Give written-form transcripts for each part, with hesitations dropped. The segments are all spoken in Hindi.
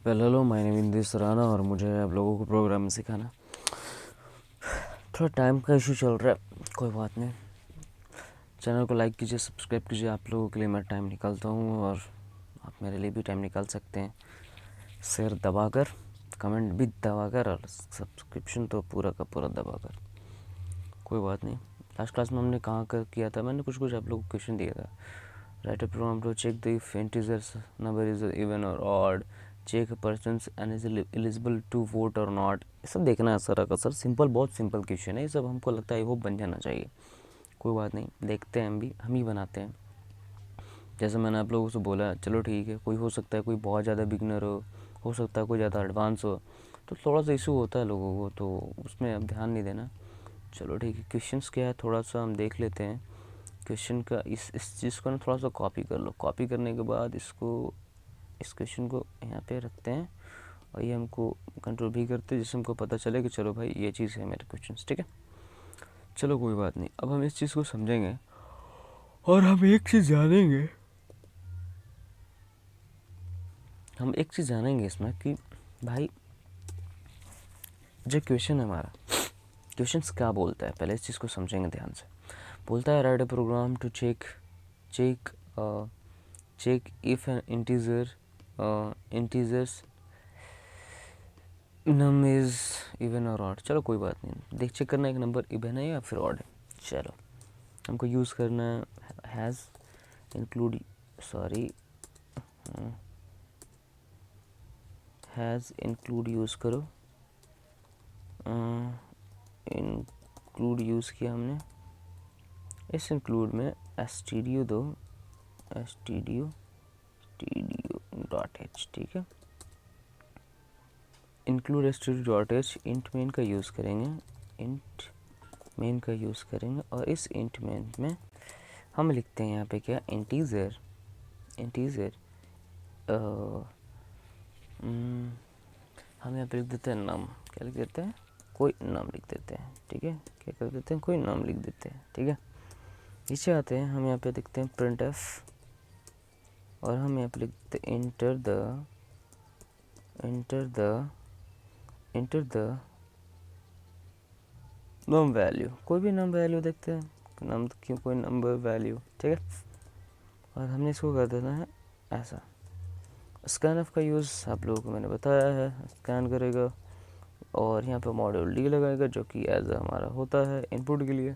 Hello, my name Idris Sarana और मुझे आप लोगों को प्रोग्राम सिखाना। थोड़ा टाइम का इशू चल रहा है, कोई बात नहीं। चैनल को लाइक कीजिए, सब्सक्राइब कीजिए। आप लोगों के लिए मैं टाइम निकालता हूँ और आप मेरे लिए भी टाइम निकाल सकते हैं, शेयर दबाकर, कमेंट भी दबाकर और सब्सक्रिप्शन तो पूरा का पूरा दबाकर। कोई बात नहीं। लास्ट क्लास में हमने कहाँ कर किया था, मैंने कुछ आप लोगों को क्वेश्चन दिया था। Write a program to check the if integers number is even और odd, check a person and is eligible to vote और नॉट। ये सब देखना है सर। अगर सर सिंपल, बहुत सिंपल क्वेश्चन है ये सब। हमको लगता है वो बन जाना चाहिए। कोई बात नहीं, देखते हैं, हम ही बनाते हैं। जैसे मैंने आप लोगों से बोला, चलो ठीक है, कोई हो सकता है कोई बहुत ज़्यादा बिगनर हो सकता है कोई ज़्यादा एडवांस हो, तो थोड़ा सा इशू होता है लोगों को, तो उसमें अब ध्यान नहीं देना। चलो ठीक है, क्वेश्चंस क्या है थोड़ा सा हम देख लेते हैं। क्वेश्चन का इस चीज़ को ना थोड़ा सा कॉपी कर लो। कॉपी करने के बाद इस क्वेश्चन को यहाँ पे रखते हैं और ये हमको कंट्रोल भी करते हैं, जिससे हमको पता चले कि चलो भाई ये चीज़ है मेरे क्वेश्चन। ठीक है, चलो कोई बात नहीं। अब हम इस चीज़ को समझेंगे और हम एक चीज़ जानेंगे इसमें कि भाई जो क्वेश्चन है हमारा, क्वेश्चंस क्या बोलता है, पहले इस चीज़ को समझेंगे ध्यान से। बोलता है write a program to check check if an integers num is even और ऑड। चलो कोई बात नहीं, देख चेक करना एक नंबर इवन है या फिर ऑड है। चलो हमको यूज़ करना has include has include use करो। इंक्लूड यूज़ किया हमने। इस इंक्लूड में stdio दो, stdio डॉट एच। ठीक है, include stdio dot H int main का यूज़ करेंगे और इस इंट मेन में हम लिखते हैं यहाँ पे क्या, इंटीजर हम यहाँ पे लिख देते हैं नम। क्या लिख देते हैं, कोई नाम लिख देते हैं। ठीक है, क्या कर देते हैं, कोई नाम लिख देते हैं। ठीक है, नीचे आते हैं, हम यहाँ पे लिखते हैं प्रिंट एफ और हम यहाँ पे लिखते हैं इंटर द नम वैल्यू। कोई भी नम वैल्यू देखते हैं, नम क्यों, कोई नंबर वैल्यू। ठीक है, और हमने इसको कर देना है ऐसा। स्कैन एफ का यूज़ आप लोगों को मैंने बताया है, स्कैन करेगा और यहाँ पे मॉड्यूल डी लगाएगा, जो कि एज हमारा होता है इनपुट के लिए।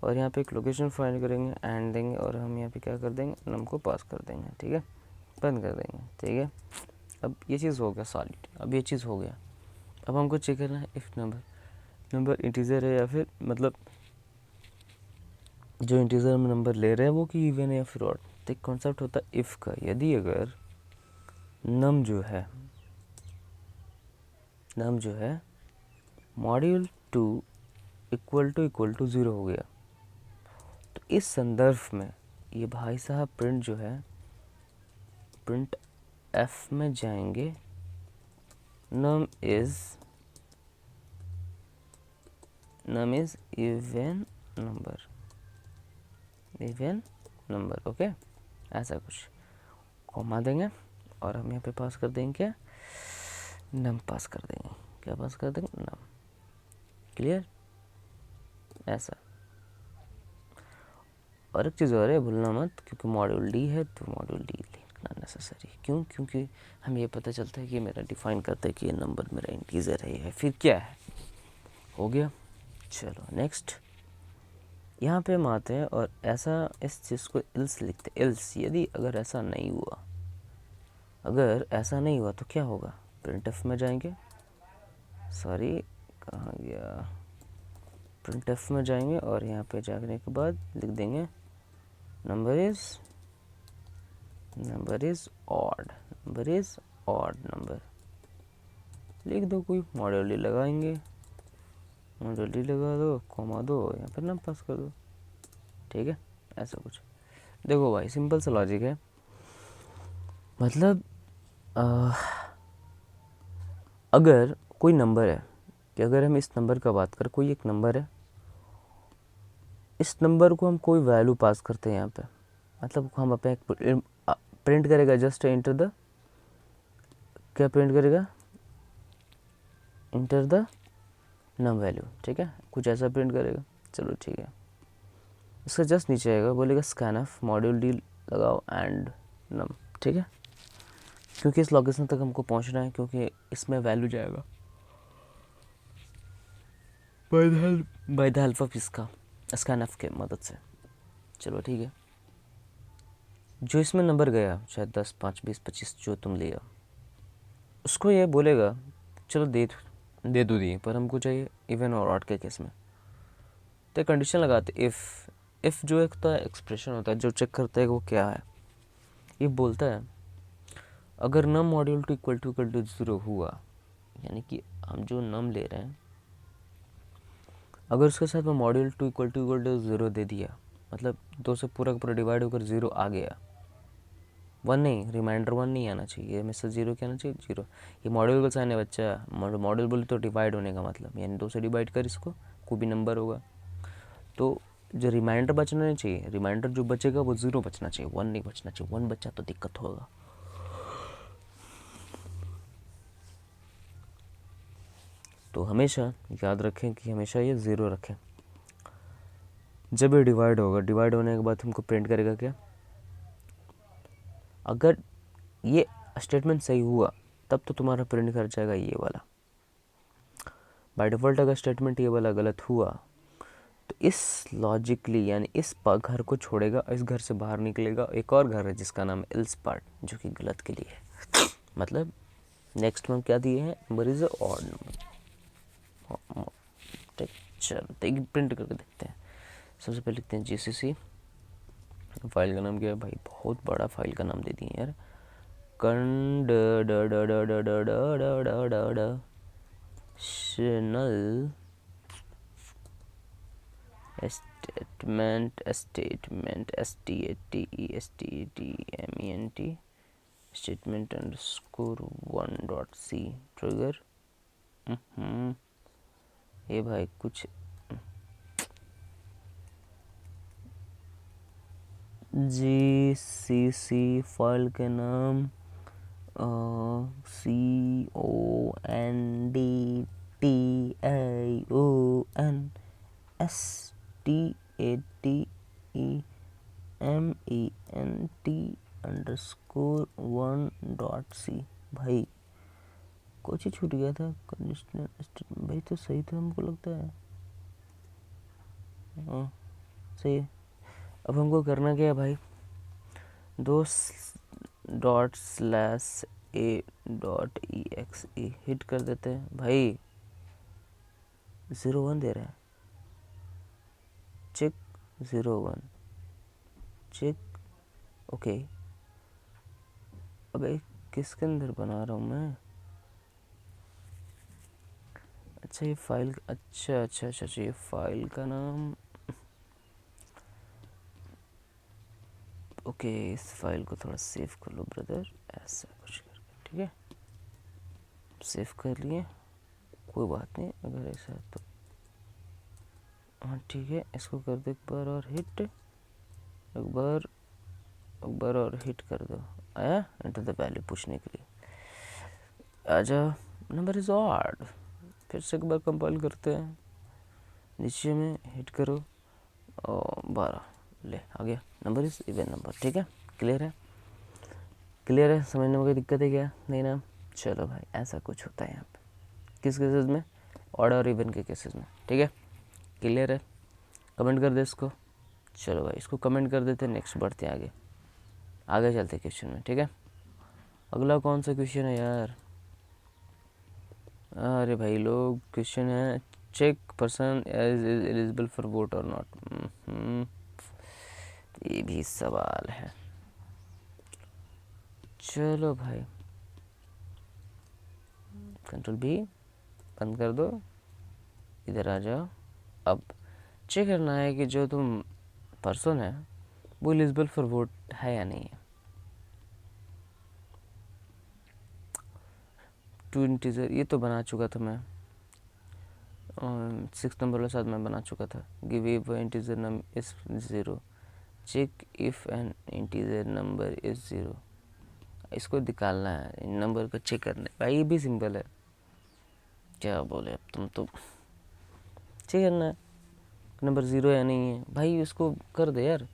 और यहाँ पे एक लोकेशन फाइंड करेंगे, एंड देंगे और हम यहाँ पे क्या कर देंगे, नम को पास कर देंगे। ठीक है, बंद कर देंगे। ठीक है, अब ये चीज़ हो गया सॉलिड। अब ये चीज़ हो गया। अब हमको चेक करना है इफ़ नंबर इंटीजर है या फिर मतलब जो इंटीजर में नंबर ले रहे हैं वो कि इवन है या फिर ऑड। तो एक कॉन्सेप्ट होता है इफ़ का। यदि अगर नम जो है मॉड्यूल 2 इक्वल टू 0 हो गया, तो इस संदर्भ में ये भाई साहब प्रिंट एफ में जाएंगे, num is even number. Okay, ऐसा कुछ कॉमा देंगे और हम यहाँ पे पास कर देंगे क्या, नम पास कर देंगे। क्या पास कर देंगे, नम। क्लियर, ऐसा। और एक चीज़ और है, भूलना मत, क्योंकि मॉड्यूल डी है तो मॉड्यूल डी लिखना नेसेसरी। क्यों, क्योंकि हमें ये पता चलता है कि मेरा डिफाइन करता है कि ये नंबर मेरा इंटीजर है या फिर क्या है। हो गया, चलो नेक्स्ट। यहाँ पे हम आते हैं और ऐसा इस चीज़ को एल्स लिखते हैं। एल्स अगर ऐसा नहीं हुआ तो क्या होगा, प्रिंट एफ में जाएंगे, कहाँ गया, प्रिंट एफ में जाएंगे और यहाँ पे जाने के बाद लिख देंगे नंबर इज ऑड नंबर लिख दो। कोई मॉड्यूल डी लगाएंगे, मॉड्यूल डी लगा दो, कॉमा दो, यहाँ पर नाम पास कर दो। ठीक है, ऐसा कुछ। देखो भाई, सिंपल सा लॉजिक है। मतलब अगर कोई नंबर है, कि अगर हम इस नंबर का बात करें, कोई एक नंबर है, इस नंबर को हम कोई वैल्यू पास करते हैं यहाँ पे, मतलब हम अपने प्रिंट करेगा जस्ट एंटर द क्या प्रिंट करेगा, इंटर द नम वैल्यू, ठीक है, कुछ ऐसा प्रिंट करेगा। चलो ठीक है, इसका जस्ट नीचे आएगा, बोलेगा स्कैनफ मॉड्यूल डी लगाओ एंड नम, ठीक है, क्योंकि इस लोकेशन तक हमको पहुंचना है, क्योंकि इसमें वैल्यू जाएगा बाय द हेल्प ऑफ इसका स्कैनफ के मदद से। चलो ठीक है, जो इसमें नंबर गया शायद 10, 5, 20, 25 जो तुम लिया, उसको ये बोलेगा चलो दे दो दिए, पर हमको चाहिए इवन और ऑड के केस में, तो कंडीशन लगाते इफ़ जो एक तो एक्सप्रेशन होता है जो चेक करता है वो क्या है, ये बोलता है अगर नम मॉड्यूल टू इक्वल टू 0 हुआ, यानी कि हम जो नम ले रहे हैं अगर उसके साथ में मॉड्यूल टू इक्वल टू 0 दे दिया, मतलब 2 से पूरा का पूरा डिवाइड होकर 0 आ गया, 1 नहीं, रिमाइंडर 1 नहीं आना चाहिए, ये हमेशा 0 क्या आना चाहिए, 0। ये मॉड्यूल का साइन है बच्चा, मॉड्यूल बोले तो डिवाइड होने का मतलब, यानी 2 से डिवाइड कर इसको, कोई भी नंबर होगा, तो जो रिमाइंडर बचना नहीं चाहिए, रिमाइंडर जो बचेगा वो 0 बचना चाहिए, 1 नहीं बचना चाहिए, 1 बचा तो दिक्कत होगा। तो हमेशा याद रखें कि हमेशा ये 0 रखें। जब ये डिवाइड होगा, डिवाइड होने के बाद हमको प्रिंट करेगा क्या, अगर ये स्टेटमेंट सही हुआ तब तो तुम्हारा प्रिंट कर जाएगा ये वाला। बाय डिफ़ॉल्ट अगर स्टेटमेंट ये वाला गलत हुआ तो इस लॉजिकली यानी इस घर को छोड़ेगा, इस घर से बाहर निकलेगा, एक और घर है जिसका नाम है एल्स पार्ट, जो कि गलत के लिए है। मतलब नेक्स्ट में हम क्या दिए हैं, नंबर इज ऑड नंबर, ठीक। चलो तो एक प्रिंट करके देखते हैं। सबसे पहले लिखते हैं जीसीसी, फाइल का नाम क्या है भाई, बहुत बड़ा फाइल का नाम दे दिए यार, conditional statement statement underscore 1.c trigger. ये भाई कुछ GCC फाइल के नाम conditionalstatement_1.c। भाई कुछ ही छूट गया था, कंडीशनल स्टेटमेंट भाई तो सही था हमको लगता है, हाँ सही है। अब हमको करना क्या है भाई, 2/a.exe हिट कर देते हैं भाई, 0 1 दे रहा है, चेक 0 1 चेक, ओके। अबे किसके अंदर बना रहा हूँ मैं, अच्छा ये फाइल, अच्छा ये फाइल का नाम, ओके इस फाइल को थोड़ा सेव कर लो ब्रदर, ऐसा कुछ करके, ठीक है सेव कर लिए, कोई बात नहीं अगर ऐसा है तो, हाँ ठीक है। इसको कर दो एक बार और हिट, एक बार और हिट कर दो, आया एंटर द वैल्यू पूछने के लिए, आजा नंबर इज ऑड, फिर से एक बार कंपाइल करते हैं, नीचे में हिट करो और 12 ले आ गया, नंबर इज इवन नंबर, ठीक है। क्लियर है, समझने में कोई दिक्कत है क्या, नहीं ना। चलो भाई ऐसा कुछ होता है यहाँ पे, किस केसेस में, ऑड और इवन के केसेस में, ठीक है। क्लियर है, कमेंट कर दे इसको, चलो भाई इसको कमेंट कर देते, नेक्स्ट बढ़ते हैं आगे चलते क्वेश्चन में, ठीक है। अगला कौन सा क्वेश्चन है यार, अरे भाई लोग क्वेश्चन है, check person is eligible for vote और नॉट, ये भी सवाल है। चलो भाई कंट्रोल भी बंद कर दो, इधर आ जाओ। अब चेक करना है कि जो तुम पर्सन है वो एलिजिबल फॉर वोट है या नहीं है। टू इंटीजर ये तो बना चुका था मैं, 6 नंबर वाला साथ में बना चुका था, give if integer number is 0, check if an integer number is 0, इसको निकालना है, नंबर को चेक करना है भाई, ये भी सिंपल है, क्या बोले अब तुम तो। चेक करना है नंबर 0 या नहीं है भाई, उसको कर दे यार,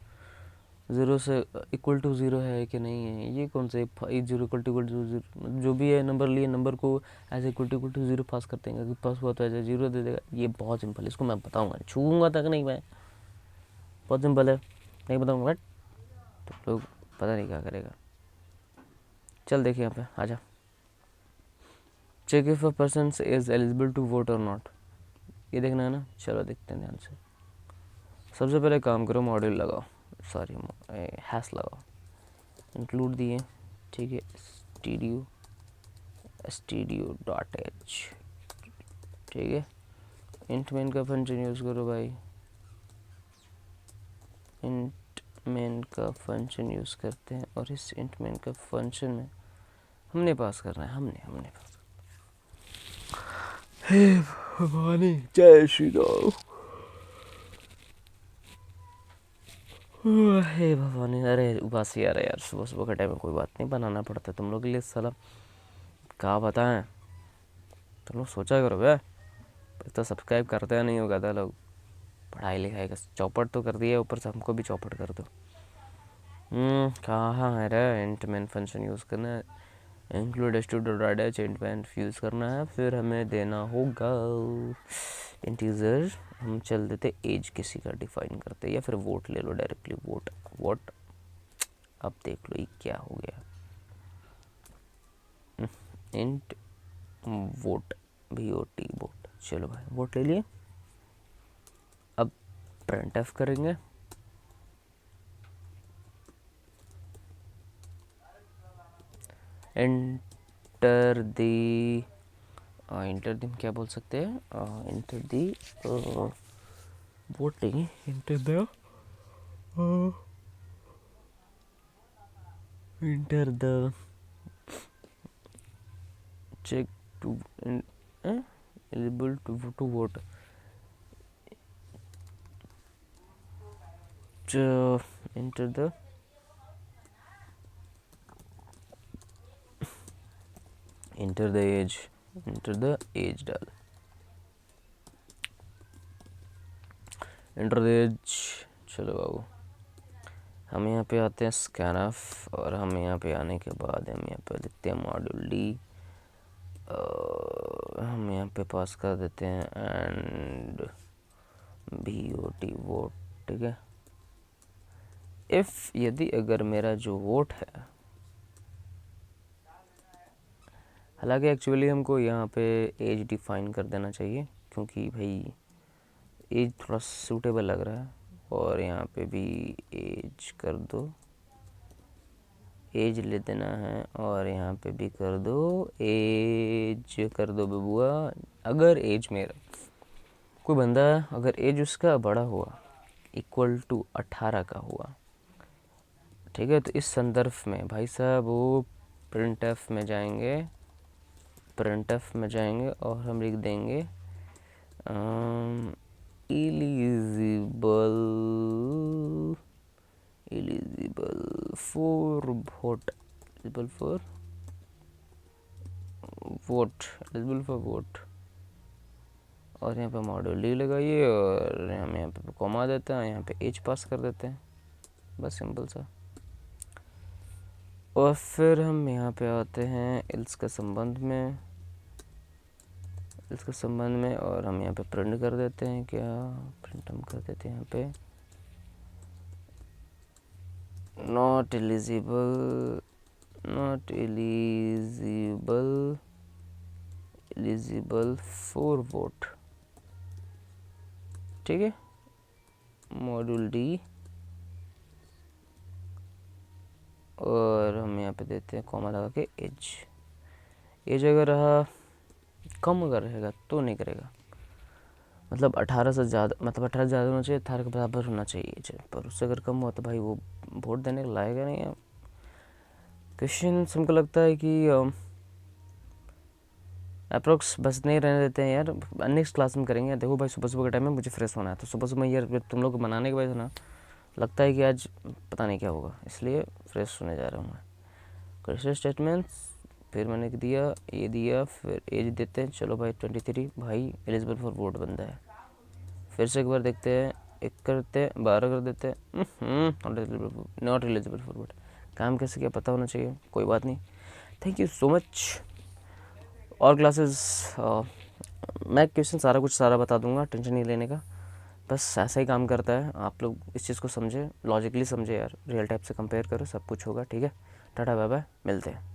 0 से इक्वल टू 0 है कि नहीं है। ये कौन से 0 इक्वल टू 0, जो भी है नंबर लिए, नंबर को एज इक्वल टू 0 पास कर देंगे, अगर पास हुआ तो एज 0 दे देगा। ये बहुत सिंपल है, इसको मैं बताऊंगा, छूऊंगा तक नहीं मैं, बहुत सिंपल है, नहीं बताऊंगा बट तो लोग पता नहीं क्या करेगा। चल देखिए यहाँ पे आजा, check if a person is eligible to vote और नॉट, ये देखना है ना। चलो देखते हैं ध्यान से। सबसे पहले काम करो, मॉड्यूल लगाओ, सॉरी हैश लगाओ, इंक्लूड दिए, ठीक है, stdio.h, ठीक है। इंट मेन का फंक्शन यूज़ करो भाई, इंट मेन का फंक्शन यूज़ करते हैं, और इस इंट मेन का फंक्शन में हमने पास करना है, हमने पास। हे भवानी, जय श्री राम, हे भवानी। अरे उबासी आ रहा है यार, सुबह सुबह के टाइम में, कोई बात नहीं, बनाना पड़ता है तुम लोग के लिए साला, क्या बताएं। तुम लोग सोचा करो बे, तो सब्सक्राइब करते नहीं होगा था लोग, पढ़ाई लिखाई का चौपट तो कर दिया, ऊपर से हमको भी चौपट कर दो। कहाँ है रे, इंट मेन फंक्शन यूज़ करना है, include stdio.h int main use करना है, फिर हमें देना होगा इंटीजर। हम चल देते एज किसी का डिफाइन करते, या फिर वोट ले लो डायरेक्टली, वोट। अब देख लो ये क्या हो गया, इंट वोट, VOT वोट। चलो भाई वोट ले लिए, अब प्रिंट एफ करेंगे, एंटर दी, इंटर दी क्या बोल सकते हैं, इंटर दी वोट नहीं, enter the enter the check to eligible to vote, enter the age, डाल, enter the age। चलो बाबू, हम यहाँ पे आते हैं स्कैन ऑफ, और हम यहाँ पे आने के बाद हम यहाँ पे लिखते हैं मॉड्यूल डी, हम यहाँ पे पास कर देते हैं एंड VOT वोट, ठीक है। इफ़ यदि अगर मेरा जो वोट है, हालांकि एक्चुअली हमको यहाँ पे एज डिफाइन कर देना चाहिए, क्योंकि भाई एज थोड़ा सूटेबल लग रहा है, और यहाँ पे भी एज कर दो, एज ले देना है, और यहाँ पे भी कर दो एज, कर दो बबुआ। अगर एज मेरा कोई बंदा, अगर एज उसका बड़ा हुआ, इक्वल टू 18 का हुआ, ठीक है, तो इस संदर्भ में भाई साहब वो प्रिंट एफ में जाएंगे, और हम लिख देंगे eligible for vote, eligible for vote, और यहाँ पे मॉड्यूल डी लगाइए, और हम यहाँ पे कॉमा देते हैं, यहाँ पे एज पास कर देते हैं, बस सिंपल सा। और फिर हम यहाँ पे आते हैं एल्स के संबंध में, और हम यहाँ पे प्रिंट कर देते हैं, क्या प्रिंट हम कर देते हैं यहाँ पे, नॉट एलिजिबल फॉर वोट, ठीक है, मॉड्यूल डी, और हम यहाँ पे देते हैं कॉमा लगा के एज अगर रहा कम, अगर रहेगा तो नहीं करेगा, मतलब 18 से ज़्यादा, मतलब 18 से ज़्यादा होना चाहिए, 18 के बराबर होना चाहिए एज, पर उससे अगर कम हुआ तो भाई वो वोट देने लाएगा नहीं है। क्वेश्चन हमको लगता है कि अप्रोक्स बस नहीं रहने देते हैं यार, नेक्स्ट क्लास में करेंगे। देखो भाई सुबह सुबह के टाइम में मुझे फ्रेश होना है, तो सुबह सुबह यार तुम लोग को बनाने के वजह से ना लगता है कि आज पता नहीं क्या होगा, इसलिए फ्रेश होने जा रहा हूँ मैं। कंडीशनल स्टेटमेंट्स, फिर मैंने दिया ये दिया, फिर एज देते हैं, चलो भाई 23 भाई एलिजिबल फॉर वोट बनता है। फिर से एक बार देखते हैं, एक करते हैं 12 कर देते हैं, नॉट एलिजिबल फॉर वोट। काम कैसे क्या पता होना चाहिए, कोई बात नहीं। Thank you so much. और क्लासेस मैं क्वेश्चन सारा बता दूंगा, टेंशन नहीं लेने का। बस ऐसा ही काम करता है, आप लोग इस चीज़ को समझे, लॉजिकली समझे यार, रियल टाइप से कंपेयर करो, सब कुछ होगा ठीक है। टाटा बाय बाय, मिलते हैं।